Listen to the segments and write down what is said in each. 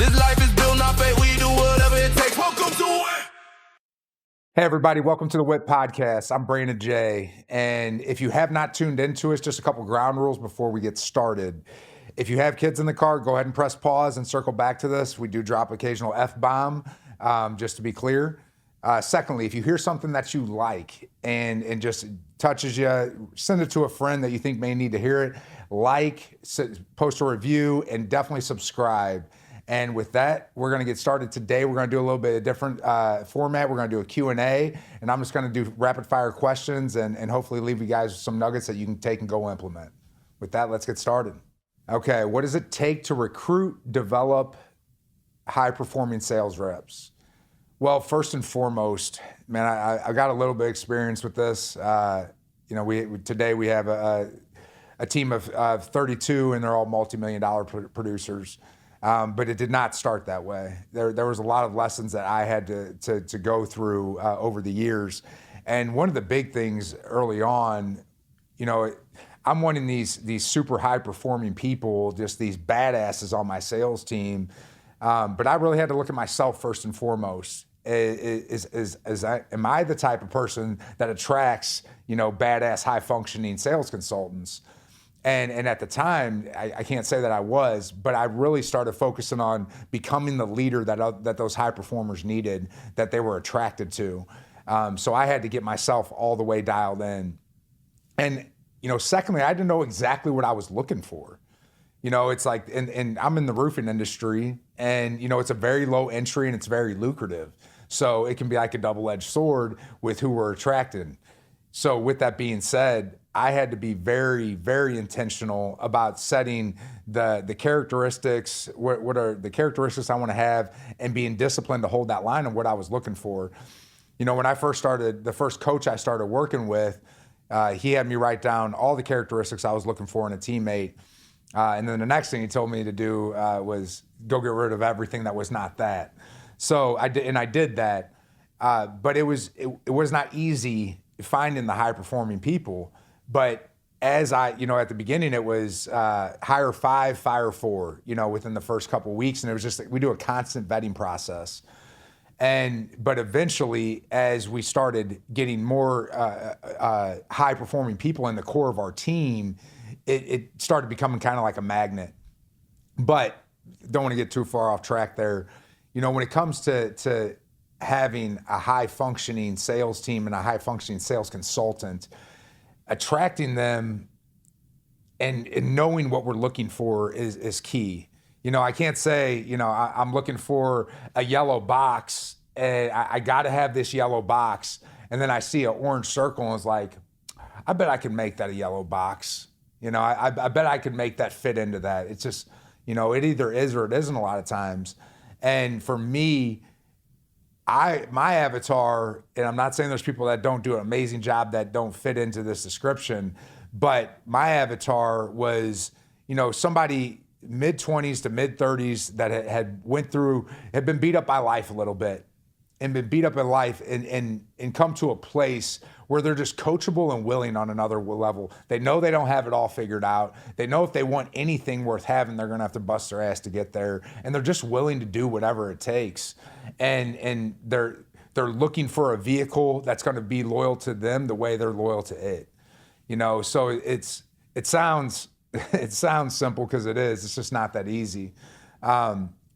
This life is built, not fate. We do whatever it takes. Welcome to it. Hey everybody, welcome to the WHIP Podcast. I'm Brandon Jay, and if you have not tuned into us, just a couple ground rules before we get started. If you have kids in the car, go ahead and press pause and circle back to this. We do drop occasional F-bomb, just to be clear. Secondly, if you hear something that you like and just touches you, send it to a friend that you think may need to hear it. Like, post a review, and definitely subscribe. And with that, we're going to get started today. We're going to do a little bit of different format. We're going to do a Q&A, and I'm just going to do rapid fire questions and hopefully leave you guys with some nuggets that you can take and go implement. With that, let's get started. Okay, what does it take to recruit, develop high-performing sales reps? Well, first and foremost, man, I got a little bit of experience with this. Today we have a team of 32, and they're all multi-million-dollar producers. But it did not start that way. There was a lot of lessons that I had to go through over the years. And one of the big things early on, I'm wanting these super high-performing people, just these badasses on my sales team. But I really had to look at myself first and foremost. Am I the type of person that attracts, badass, high-functioning sales consultants? And at the time, I can't say that I was, but I really started focusing on becoming the leader that those high performers needed, that they were attracted to. So I had to get myself all the way dialed in. And, secondly, I didn't know exactly what I was looking for. It's like, and I'm in the roofing industry, and, it's a very low entry and it's very lucrative. So it can be like a double-edged sword with who we're attracting. So with that being said, I had to be very, very intentional about setting the characteristics, what are the characteristics I want to have, and being disciplined to hold that line on what I was looking for. When I first started, the first coach I started working with, he had me write down all the characteristics I was looking for in a teammate. And then the next thing he told me to do was go get rid of everything that was not that. So I did that, but it was not easy finding the high performing people. But as at the beginning, it was hire 5, fire 4, within the first couple of weeks. And it was just, we do a constant vetting process. But eventually, as we started getting more high performing people in the core of our team, it started becoming kind of like a magnet. But don't want to get too far off track there. When it comes to having a high functioning sales team and a high functioning sales consultant, attracting them and knowing what we're looking for is key. I can't say, I'm looking for a yellow box, and I got to have this yellow box. And then I see an orange circle and it's like, I bet I can make that a yellow box. I bet I could make that fit into that. It's just, it either is or it isn't a lot of times. And for me, my avatar, and I'm not saying there's people that don't do an amazing job that don't fit into this description, but my avatar was, somebody mid-20s to mid-30s that had been beat up by life a little bit, and been beat up in life and come to a place where they're just coachable and willing on another level. They know they don't have it all figured out. They know if they want anything worth having, they're gonna have to bust their ass to get there. And they're just willing to do whatever it takes. And they're looking for a vehicle that's gonna be loyal to them the way they're loyal to it. So it sounds simple, because it is. It's just not that easy.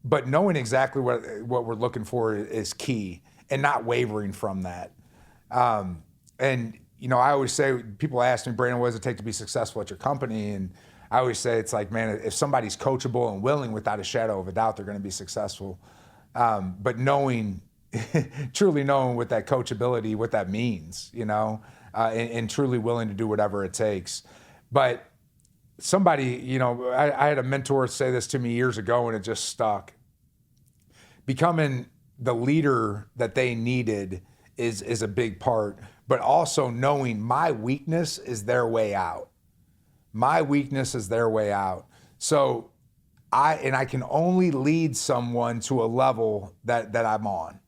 But knowing exactly what we're looking for is key, and not wavering from that. And I always say, people ask me, Brandon, what does it take to be successful at your company? And I always say, it's like, man, if somebody's coachable and willing, without a shadow of a doubt, they're going to be successful. But truly knowing what that coachability, what that means, and truly willing to do whatever it takes. But somebody, I had a mentor say this to me years ago, and it just stuck. Becoming the leader that they needed is a big part, but also knowing my weakness is their way out. My weakness is their way out. So I can only lead someone to a level that I'm on.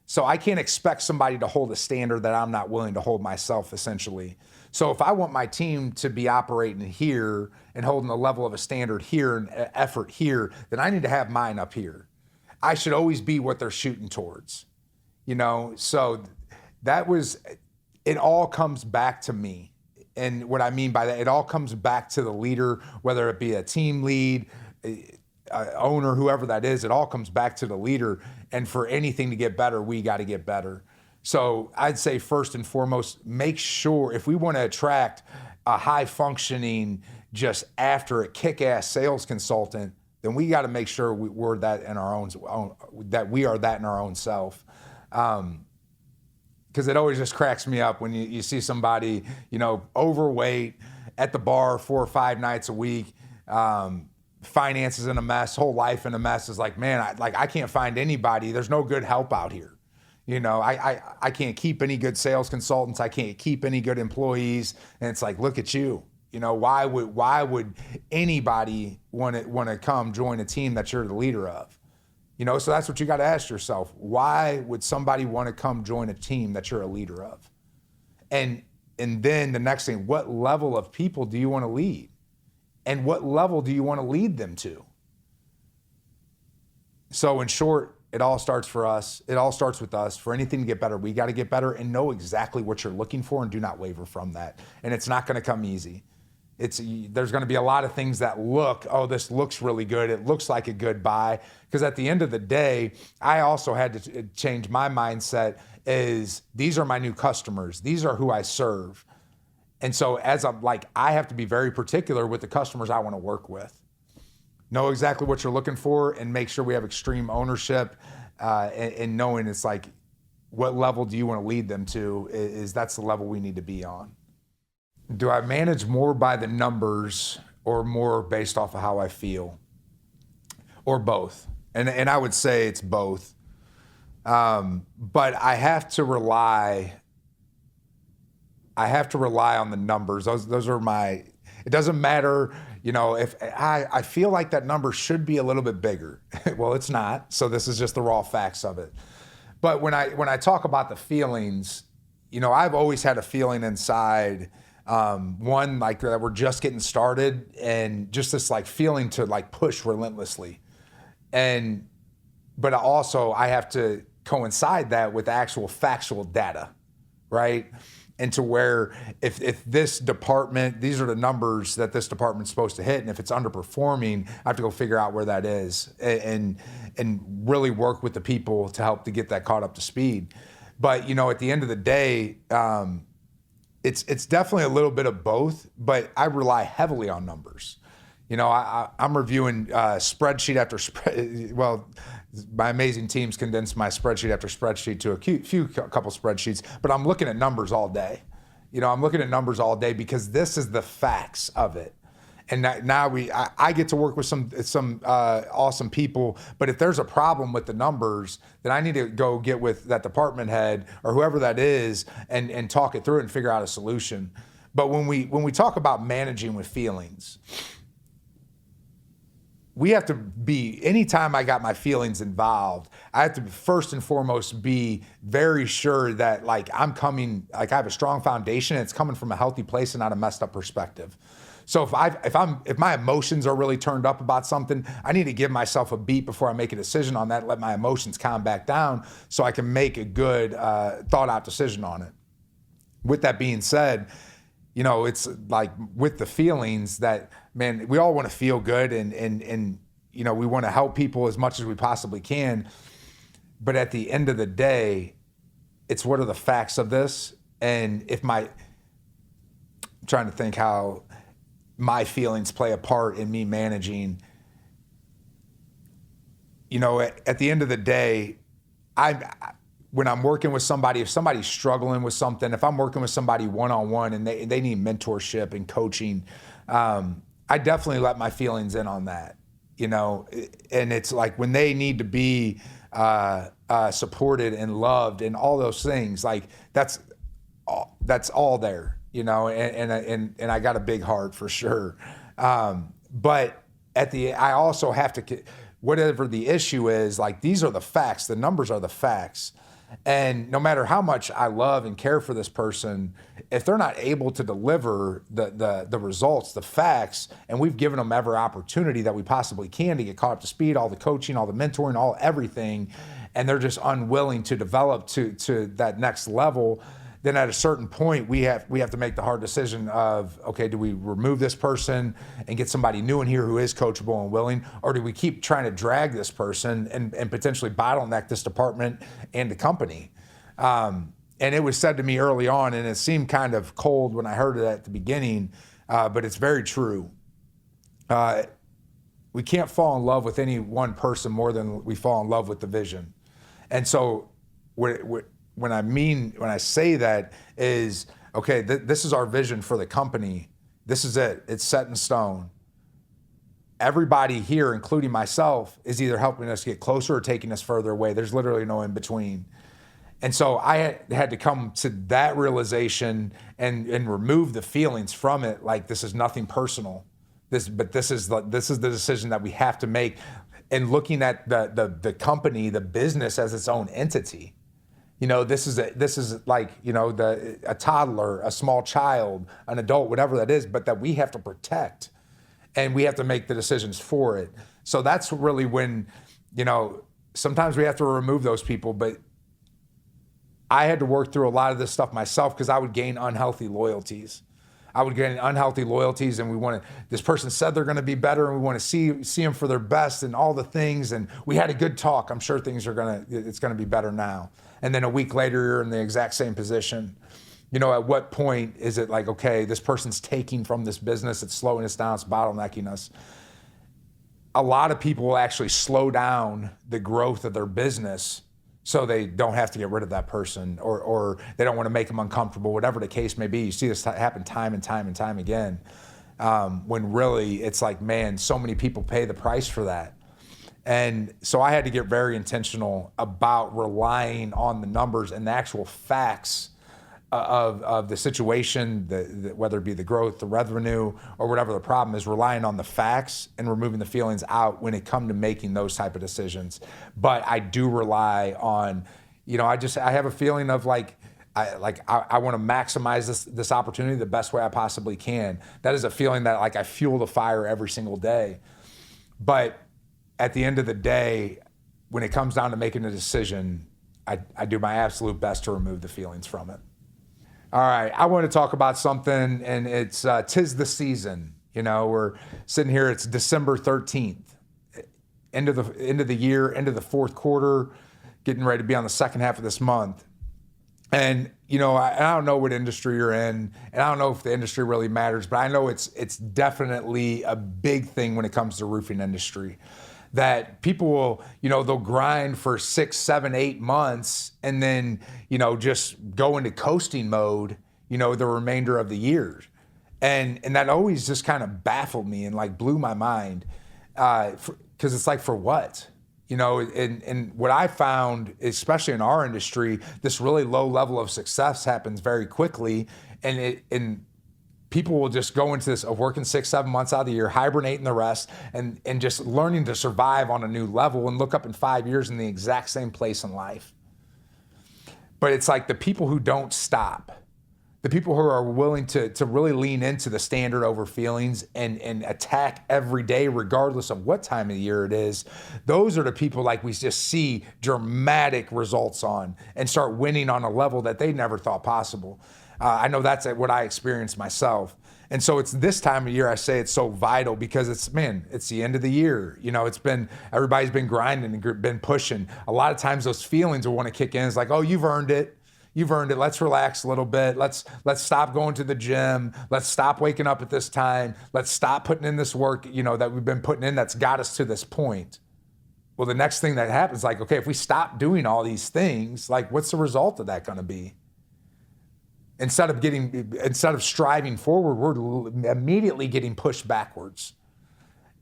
So I can't expect somebody to hold a standard that I'm not willing to hold myself, essentially. So if I want my team to be operating here and holding a level of a standard here and effort here, then I need to have mine up here. I should always be what they're shooting towards, So it all comes back to me. And what I mean by that, it all comes back to the leader, whether it be a team lead, owner, whoever that is, it all comes back to the leader. And for anything to get better, we got to get better. So I'd say first and foremost, make sure if we want to attract a high functioning, just after a kick-ass sales consultant, then we got to make sure we're that in our own, that we are that in our own self. Because it always just cracks me up when you see somebody, overweight at the bar 4 or 5 nights a week, finances in a mess, whole life in a mess. Is like, man, I can't find anybody. There's no good help out here. I can't keep any good sales consultants. I can't keep any good employees. And it's like, look at you. Why would anybody want to come join a team that you're the leader of? So that's what you got to ask yourself. Why would somebody want to come join a team that you're a leader of? And then the next thing, what level of people do you want to lead? And what level do you want to lead them to? So in short, it all starts for us. It all starts with us. For anything to get better, we got to get better and know exactly what you're looking for and do not waver from that. And it's not going to come easy. There's going to be a lot of things that this looks really good. It looks like a good buy. Because at the end of the day, I also had to change my mindset is these are my new customers. These are who I serve. And so I have to be very particular with the customers I want to work with. Know exactly what you're looking for and make sure we have extreme ownership and knowing it's like, what level do you want to lead them to that's the level we need to be on. Do I manage more by the numbers or more based off of how I feel? Or both? And I would say it's both. But I have to rely on the numbers. Those are it doesn't matter, if I feel like that number should be a little bit bigger. Well, it's not. So this is just the raw facts of it. But when I talk about the feelings, I've always had a feeling inside, one, like that we're just getting started and just this like feeling to like push relentlessly. But also I have to coincide that with actual factual data, right? And to where if this department, these are the numbers that this department's supposed to hit, and if it's underperforming, I have to go figure out where that is and really work with the people to help to get that caught up to speed. But at the end of the day, it's definitely a little bit of both, but I rely heavily on numbers. I'm reviewing spreadsheet after spreadsheet. Well, my amazing teams condense my spreadsheet after spreadsheet to a couple spreadsheets, but I'm looking at numbers all day. I'm looking at numbers all day because this is the facts of it. And now I get to work with some awesome people, but if there's a problem with the numbers, then I need to go get with that department head or whoever that is and talk it through and figure out a solution. But when we talk about managing with feelings, we have to be, anytime I got my feelings involved, I have to first and foremost be very sure that I have a strong foundation and it's coming from a healthy place and not a messed up perspective. So if my emotions are really turned up about something, I need to give myself a beat before I make a decision on that, let my emotions calm back down so I can make a good thought out decision on it. With that being said, it's like with the feelings that, man, we all want to feel good and we want to help people as much as we possibly can. But at the end of the day, it's what are the facts of this? And I'm trying to think how my feelings play a part in me managing. At the end of the day, when I'm working with somebody, if somebody's struggling with something, if I'm working with somebody one-on-one and they need mentorship and coaching, I definitely let my feelings in on that, and it's like when they need to be supported and loved and all those things, like that's all there, and I got a big heart for sure. But I also have to, whatever the issue is, like these are the facts, the numbers are the facts. And no matter how much I love and care for this person, if they're not able to deliver the results, the facts, and we've given them every opportunity that we possibly can to get caught up to speed, all the coaching, all the mentoring, all everything, and they're just unwilling to develop to that next level, then at a certain point we have to make the hard decision of, okay, do we remove this person and get somebody new in here who is coachable and willing, or do we keep trying to drag this person and potentially bottleneck this department and the company? And it was said to me early on, and it seemed kind of cold when I heard it at the beginning, but it's very true. We can't fall in love with any one person more than we fall in love with the vision. And so when I say that is, okay, this is our vision for the company. This is it. It's set in stone. Everybody here, including myself, is either helping us get closer or taking us further away. There's literally no in between. And so I had to come to that realization and remove the feelings from it. Like, this is nothing personal. This is the decision that we have to make. And looking at the company, the business as its own entity. You know, this is like, you know, a toddler, a small child, an adult, whatever that is, but that we have to protect, and we have to make the decisions for it. So that's really when, you know, sometimes we have to remove those people, but I had to work through a lot of this stuff myself because I would gain unhealthy loyalties. And this person said they're going to be better, and we want to see them for their best and all the things. And we had a good talk. I'm sure it's going to be better now. And then a week later, you're in the exact same position. You know, at what point is it like, okay, this person's taking from this business, it's slowing us down, it's bottlenecking us. A lot of people will actually slow down the growth of their business so they don't have to get rid of that person, or they don't want to make them uncomfortable, whatever the case may be. You see this happen time and time again, when really it's like, man, so many people pay the price for that. And so I had to get very intentional about relying on the numbers and the actual facts of the situation, whether it be the growth, the revenue, or whatever the problem is, relying on the facts and removing the feelings out when it comes to making those type of decisions. But I do rely on, you know, I have a feeling of I want to maximize this opportunity the best way I possibly can. That is a feeling that I fuel the fire every single day. But at the end of the day, when it comes down to making a decision, I do my absolute best to remove the feelings from it. All right, I want to talk about something, and it's 'tis the season. You know, we're sitting here, it's December 13th, end of the year, end of the fourth quarter, getting ready to be on the second half of this month. And, you know, I don't know what industry you're in, and I don't know if the industry really matters, but I know it's definitely a big thing when it comes to the roofing industry. That people will, you know, they'll grind for 6, 7, 8 months and then, you know, just go into coasting mode, you know, the remainder of the year. And that always just kind of baffled me and blew my mind, because it's like, for what? You know, and what I found, especially in our industry, this really low level of success happens very quickly, and people will just go into this of working 6, 7 months out of the year, hibernating the rest, and just learning to survive on a new level, and look up in 5 years in the exact same place in life. But it's like the people who don't stop, the people who are willing to really lean into the standard over feelings and attack every day, regardless of what time of the year it is, those are the people we just see dramatic results on and start winning on a level that they never thought possible. I know that's what I experienced myself. And so it's this time of year I say it's so vital, because it's the end of the year. You know, everybody's been grinding and been pushing. A lot of times those feelings will want to kick in. It's like, oh, you've earned it. Let's relax a little bit. Let's stop going to the gym. Let's stop waking up at this time. Let's stop putting in this work, you know, that we've been putting in that's got us to this point. Well, the next thing that happens, okay, if we stop doing all these things, what's the result of that going to be? Instead of striving forward, we're immediately getting pushed backwards.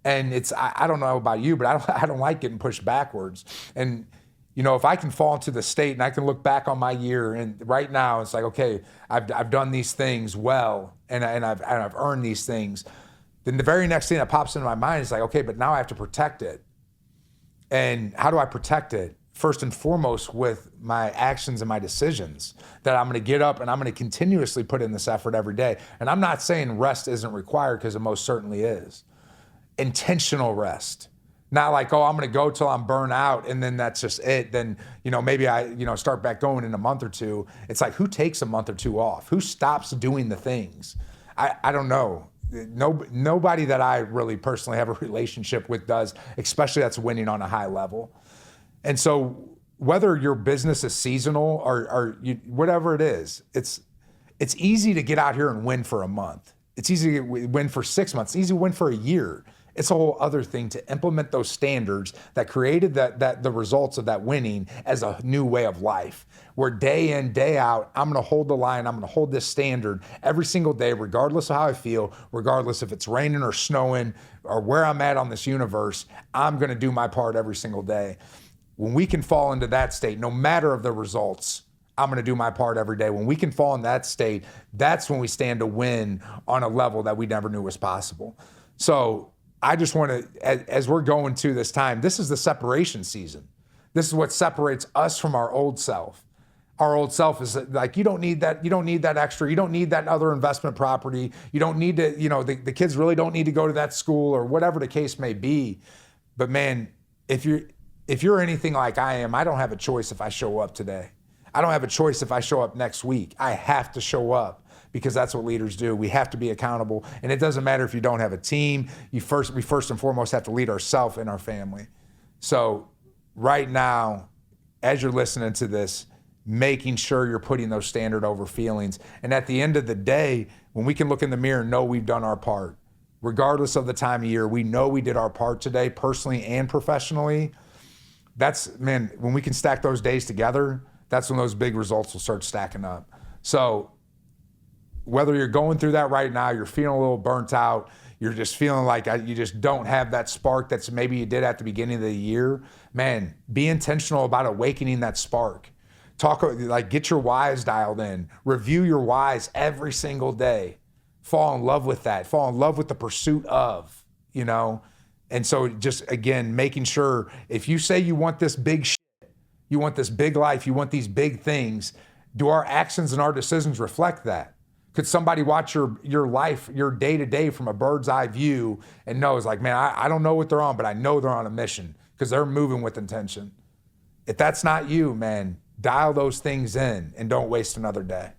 And I don't know about you, but I don't like getting pushed backwards. And, you know, if I can fall into the state and I can look back on my year, and right now it's like, okay, I've done these things well, and I've earned these things. Then the very next thing that pops into my mind is okay, but now I have to protect it. And how do I protect it? first and foremost with my actions and my decisions, that I'm going to get up and I'm going to continuously put in this effort every day. And I'm not saying rest isn't required, because it most certainly is. Intentional rest. Not like, oh, I'm going to go till I'm burnt out and then that's just it. Then, maybe I, start back going in a month or two. It's like, who takes a month or two off? Who stops doing the things? I don't know. Nobody that I really personally have a relationship with does, especially that's winning on a high level. And so whether your business is seasonal or whatever it is, it's easy to get out here and win for a month. It's easy to win for 6 months. It's easy to win for a year. It's a whole other thing to implement those standards that created the results of that winning as a new way of life, where day in, day out, I'm going to hold the line. I'm going to hold this standard every single day, regardless of how I feel, regardless if it's raining or snowing or where I'm at on this universe. I'm going to do my part every single day. When we can fall into that state, no matter of the results, I'm going to do my part every day. When we can fall in that state, that's when we stand to win on a level that we never knew was possible. So I just want to, as we're going to this time, this is the separation season. This is what separates us from our old self. Our old self is like, you don't need that. You don't need that extra. You don't need that other investment property. You don't need to, the kids really don't need to go to that school or whatever the case may be. But man, if you're anything like I am, I don't have a choice if I show up today. I don't have a choice if I show up next week. I have to show up, because that's what leaders do. We have to be accountable. And it doesn't matter if you don't have a team. We first and foremost have to lead ourselves and our family. So right now, as you're listening to this, making sure you're putting those standard over feelings. And at the end of the day, when we can look in the mirror and know we've done our part, regardless of the time of year, we know we did our part today, personally and professionally. When we can stack those days together, that's when those big results will start stacking up. So whether you're going through that right now, you're feeling a little burnt out, you're just feeling like you just don't have that spark that's maybe you did at the beginning of the year, man, be intentional about awakening that spark. Get your whys dialed in. Review your whys every single day. Fall in love with that. Fall in love with the pursuit of, And so just, again, making sure if you say you want this big shit, you want this big life, you want these big things, do our actions and our decisions reflect that? Could somebody watch your life, your day-to-day from a bird's eye view and knows like, man, I don't know what they're on, but I know they're on a mission because they're moving with intention. If that's not you, man, dial those things in and don't waste another day.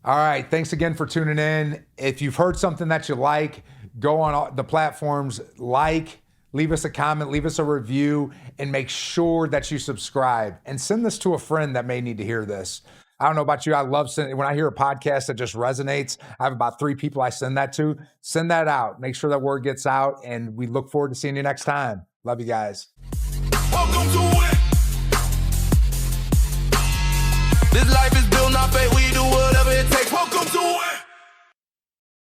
All right, thanks again for tuning in. If you've heard something that you like, go on all the platforms, leave us a comment, leave us a review, and make sure that you subscribe and send this to a friend that may need to hear this. I don't know about you. I love sending, when I hear a podcast that just resonates, I have about 3 people I send that to. Send that out. Make sure that word gets out, and we look forward to seeing you next time. Love you guys. Welcome to